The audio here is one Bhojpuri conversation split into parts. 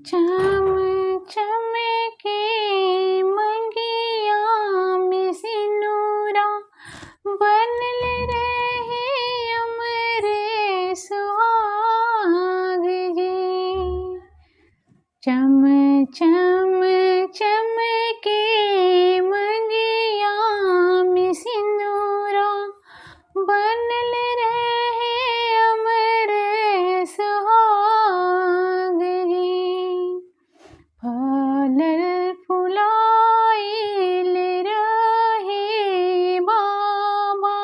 चम चमके मंगिया में सिनुरा बनल रहे हमरे सुहाग जी। चम चम चमके मंगिया में सिनुरा बनल रहे हमरे सुहाग जी। फलल फुलाइल रहे बाबा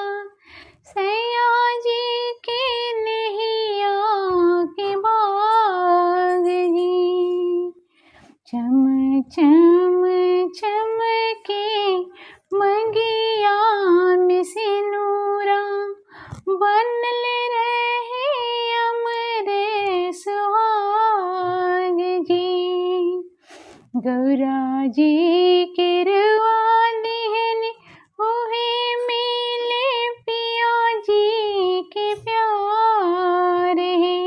सैया जी के नैया के बाग जी। चम चम चमके मंगिया में सिनुरा बनल रहे हमरे सुहाग जी। गौरा जी के रवा दिहनी ओहे मिले पिया जी के प्यार है।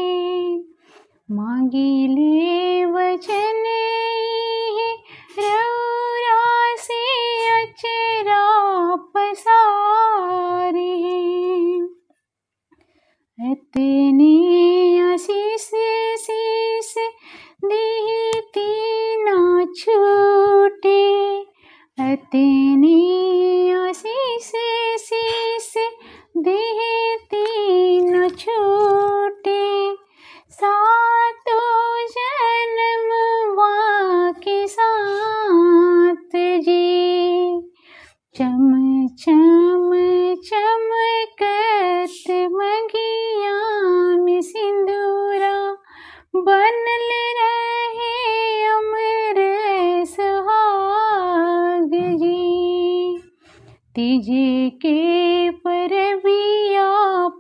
मांगिले वचन रउरा से अचरा पसारे। इतने आशीष शीस दीती ना छूटे। इतने आशीष शीस दीती न छूटे। सातों जन्मवा के साथ जी। चम चम चमकत मंगिया में सिंदूरा बनल रहे हमरे सुहाग जी। तीजे के परबिया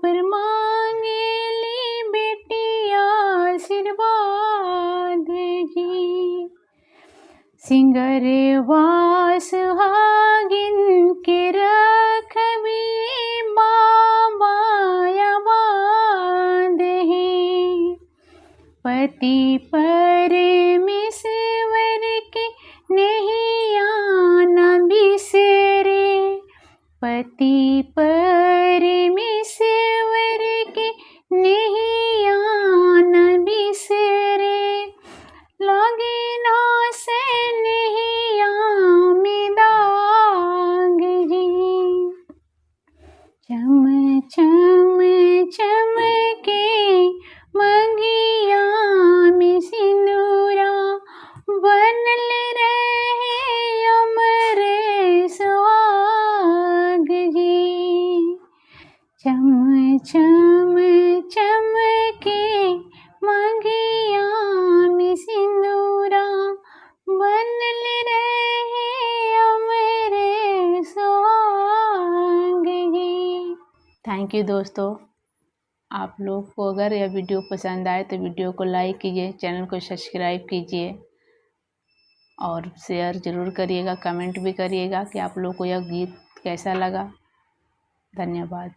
पर मांगेली बेटिया आशीर्वाद जी। सिंगरवा सुहागिन के रखबी बाबा आबाद है। पति परमेश्वर के नैया न बिसरे। पति परमेश्वर के नैया न बिसरे। लागे ना सनहिया में दाग जी। चम चम चमके मंगिया में सिंदूरा बनल रहे हमरे सुहाग जी। चम चम चमके मंगिया में सिंदूरा बनल रहे हमरे सुहाग जी। थैंक यू दोस्तों। आप लोग को अगर यह वीडियो पसंद आए तो वीडियो को लाइक कीजिए, चैनल को सब्सक्राइब कीजिए और शेयर ज़रूर करिएगा। कमेंट भी करिएगा कि आप लोग को यह गीत कैसा लगा। धन्यवाद।